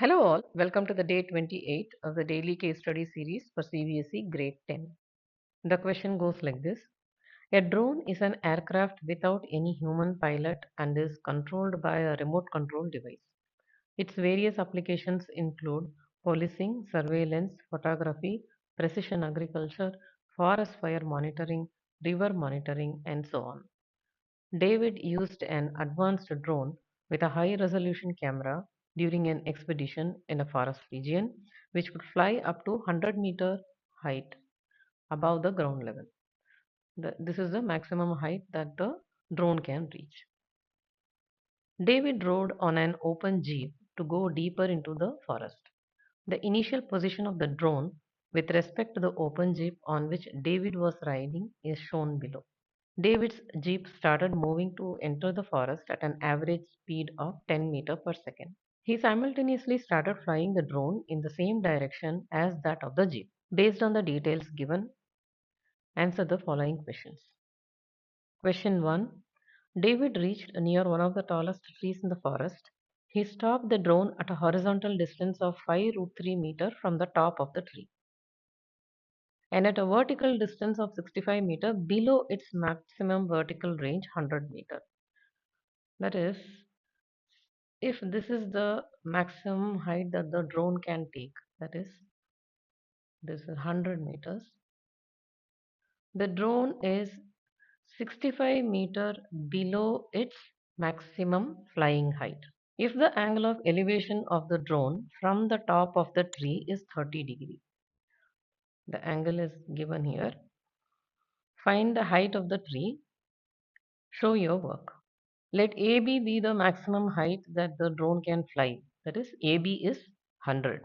Hello all, welcome to the day 28 of the daily case study series for CBSE grade 10. The question goes like this. A drone is an aircraft without any human pilot and is controlled by a remote control device. Its various applications include policing, surveillance, photography, precision agriculture, forest fire monitoring, river monitoring, and so on. David used an advanced drone with a high resolution camera during an expedition in a forest region, which could fly up to 100-meter height above the ground level. This is the maximum height that the drone can reach. David rode on an open jeep to go deeper into the forest. The initial position of the drone with respect to the open jeep on which David was riding is shown below. David's jeep started moving to enter the forest at an average speed of 10 meters per second. He simultaneously started flying the drone in the same direction as that of the jeep. Based on the details given, answer the following questions. Question 1. David reached near one of the tallest trees in the forest. He stopped the drone at a horizontal distance of 5√3 meters from the top of the tree and at a vertical distance of 65 meters below its maximum vertical range 100 meters. That is, if this is the maximum height that the drone can take, that is, this is 100 meters, the drone is 65 meter below its maximum flying height. If the angle of elevation of the drone from the top of the tree is 30 degrees, the angle is given here. Find the height of the tree. Show your work. Let AB be the maximum height that the drone can fly. That is, AB is 100.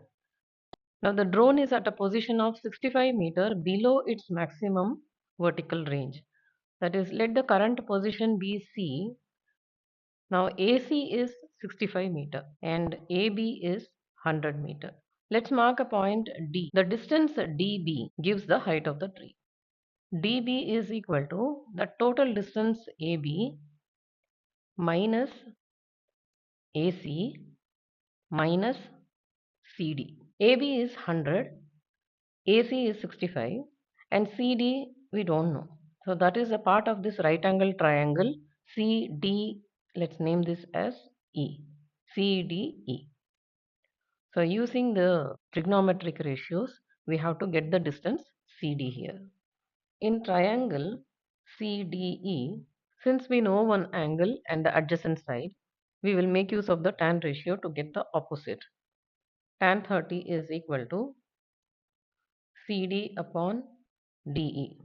Now the drone is at a position of 65 meter below its maximum vertical range. That is, let the current position be C. Now AC is 65 meter and AB is 100 meter. Let's mark a point D. The distance DB gives the height of the tree. DB is equal to the total distance AB minus AC minus CD. AB is 100, AC is 65 and CD we don't know. So that is a part of this right angle triangle CD. Let's name this as E. CDE. So using the trigonometric ratios, we have to get the distance CD here. In triangle CDE, since we know one angle and the adjacent side, we will make use of the tan ratio to get the opposite. Tan 30 is equal to CD upon DE.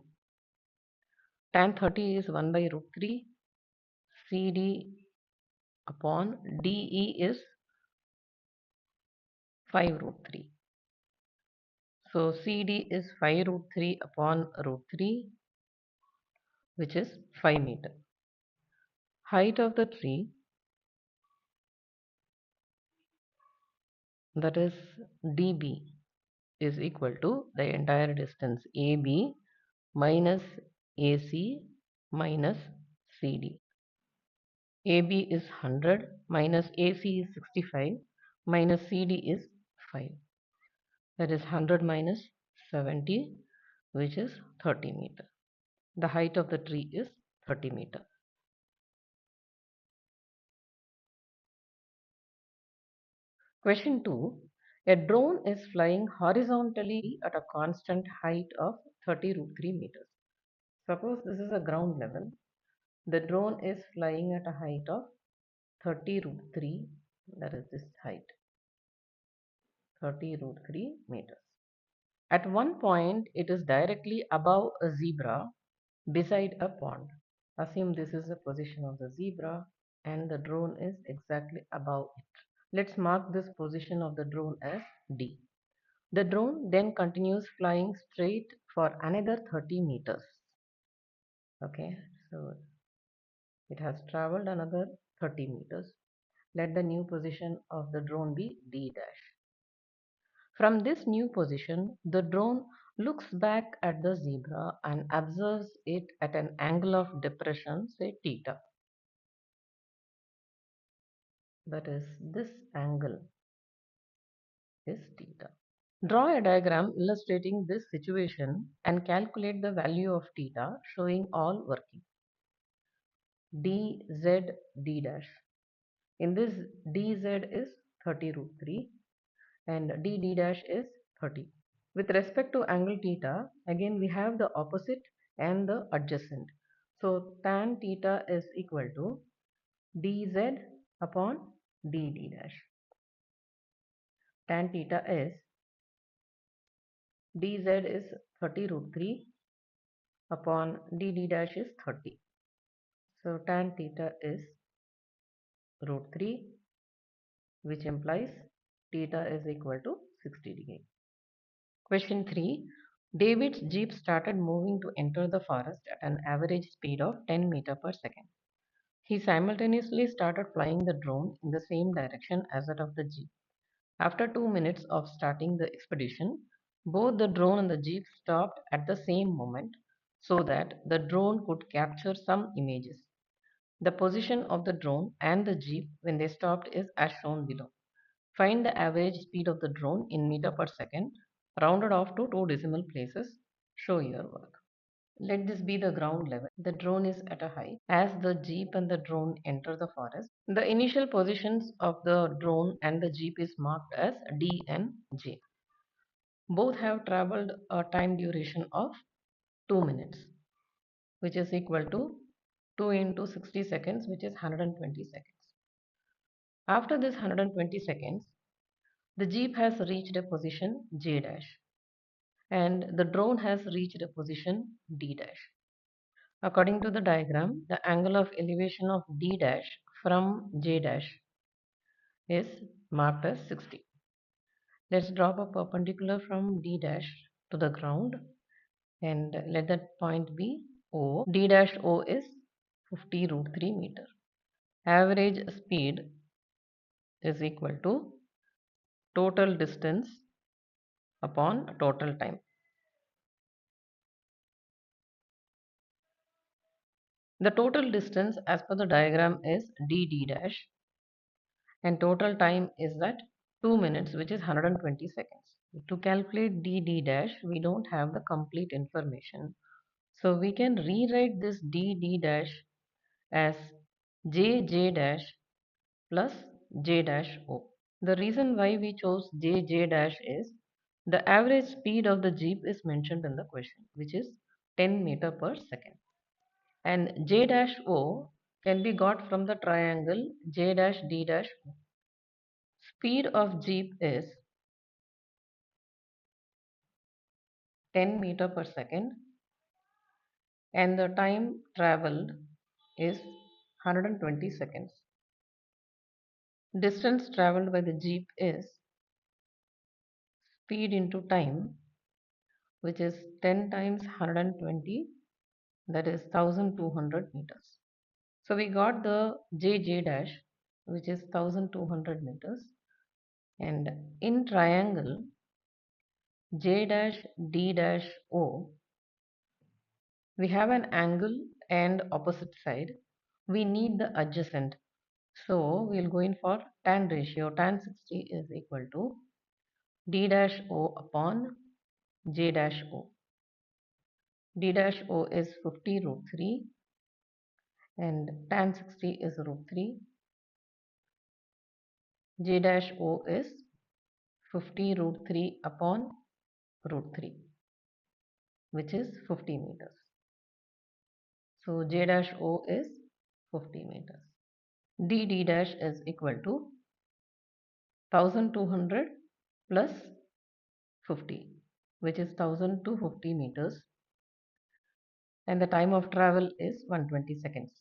Tan 30 is 1 by root 3. CD upon DE is 5 root 3. So CD is 5 root 3 upon root 3, which is 5 meter. Height of the tree, that is DB, is equal to the entire distance AB minus AC minus CD. AB is 100 minus AC is 65 minus CD is 5. That is 100 minus 70, which is 30 meter. The height of the tree is 30 meter. Question 2. A drone is flying horizontally at a constant height of 30 root 3 meters. Suppose this is a ground level. The drone is flying at a height of 30 root 3, that is this height, 30 root 3 meters. At one point, it is directly above a zebra beside a pond. Assume this is the position of the zebra and the drone is exactly above it. Let's mark this position of the drone as D. The drone then continues flying straight for another 30 meters. Okay, so it has traveled another 30 meters. Let the new position of the drone be D dash. From this new position, the drone looks back at the zebra and observes it at an angle of depression, say theta. That is this angle is theta. Draw a diagram illustrating this situation and calculate the value of theta showing all working. dz d dash. In this, dz is 30 root 3 and d dash is 30. With respect to angle theta, again we have the opposite and the adjacent. So tan theta is equal to dz upon d dash. Tan theta is dz is 30 root 3 upon d dash is 30. So tan theta is root 3, which implies theta is equal to 60 degree. Question 3. David's jeep started moving to enter the forest at an average speed of 10 meter per second. He simultaneously started flying the drone in the same direction as that of the jeep. After 2 minutes of starting the expedition, both the drone and the jeep stopped at the same moment so that the drone could capture some images. The position of the drone and the jeep when they stopped is as shown below. Find the average speed of the drone in meter per second, rounded off to 2 decimal places. Show your work. Let this be the ground level. The drone is at a height. As the jeep and the drone enter the forest, the initial positions of the drone and the jeep is marked as D and J. Both have traveled a time duration of 2 minutes, which is equal to 2 into 60 seconds, which is 120 seconds. After this 120 seconds, the jeep has reached a position J dash and the drone has reached a position D dash. According to the diagram, the angle of elevation of D dash from J dash is marked as 60. Let's drop a perpendicular from D dash to the ground and let that point be O. D dash O is 50 root 3 meter. Average speed is equal to total distance upon total time. The total distance as per the diagram is d dash and total time is that 2 minutes, which is 120 seconds. To calculate d dash, we don't have the complete information. So we can rewrite this d dash as j dash plus j dash o. The reason why we chose j dash is the average speed of the jeep is mentioned in the question, which is 10 meter per second. And j dash o can be got from the triangle j dash d dash o. Speed of jeep is 10 meter per second and the time traveled is 120 seconds. Distance traveled by the jeep is speed into time, which is 10 times 120, that is 1200 meters. So we got the j dash, which is 1200 meters, and in triangle j dash d dash o, we have an angle and opposite side. We need the adjacent. So we'll go in for tan ratio. Tan 60 is equal to d dash o upon j dash o. D dash o is 50 root 3 and tan 60 is root 3. J dash o is 50 root 3 upon root 3, which is 50 meters. So j dash o is 50 meters. D dash is equal to 1200 plus 50, which is 1250 meters, and the time of travel is 120 seconds.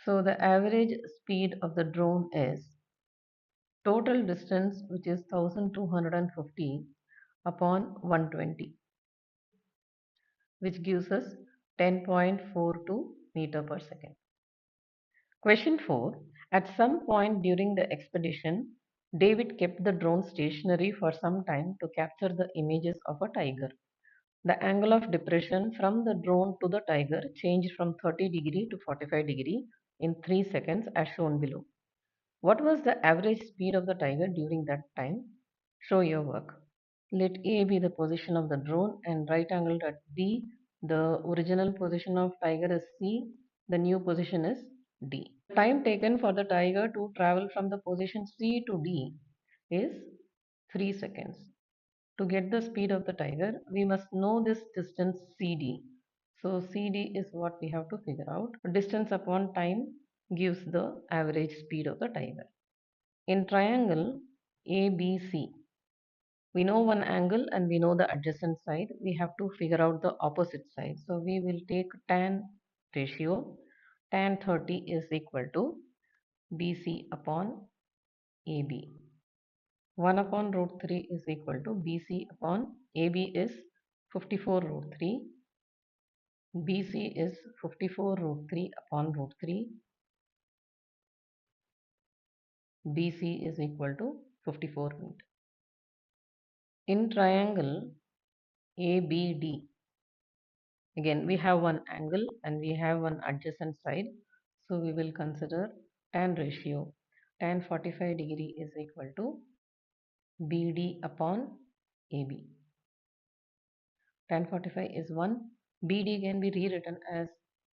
So the average speed of the drone is total distance, which is 1250 upon 120, which gives us 10.42 meter per second. Question 4. At some point during the expedition, David kept the drone stationary for some time to capture the images of a tiger. The angle of depression from the drone to the tiger changed from 30 degree to 45 degree in 3 seconds as shown below. What was the average speed of the tiger during that time? Show your work. Let A be the position of the drone and right angled at B. The original position of tiger is C. The new position is D. Time taken for the tiger to travel from the position C to D is 3 seconds. To get the speed of the tiger, we must know this distance CD. So CD is what we have to figure out. Distance upon time gives the average speed of the tiger. In triangle ABC, we know one angle and we know the adjacent side. We have to figure out the opposite side. So we will take tan ratio. Tan 30 is equal to BC upon AB. 1 upon root 3 is equal to BC upon AB is 54 root 3. BC is 54 root 3 upon root 3. BC is equal to 54 meter. In triangle ABD, again we have one angle and we have one adjacent side. So we will consider tan ratio. Tan 45 degree is equal to BD upon AB. Tan 45 is 1. BD can be rewritten as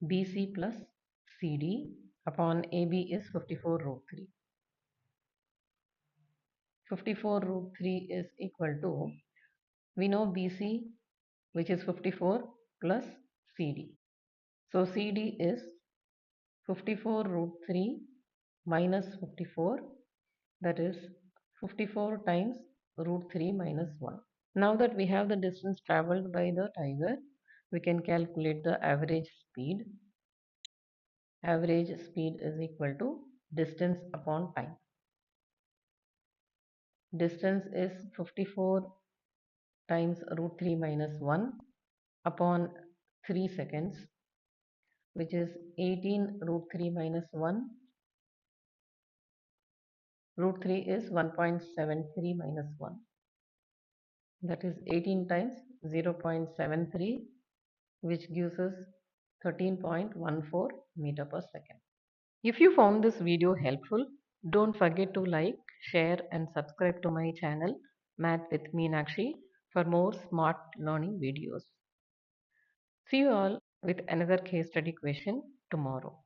BC plus CD upon AB is 54 root 3. 54 root 3 is equal to, we know BC which is 54 plus CD. So CD is 54 root 3 minus 54, that is 54 times root 3 minus 1. Now that we have the distance traveled by the tiger, we can calculate the average speed. Average speed is equal to distance upon time. Distance is 54 times root 3 minus 1 upon 3 seconds, which is 18 root 3 minus 1. Root 3 is 1.73 minus 1. That is 18 times 0.73, which gives us 13.14 meter per second. If you found this video helpful, don't forget to like, share and subscribe to my channel Math with Meenakshi for more smart learning videos. See you all with another case study question tomorrow.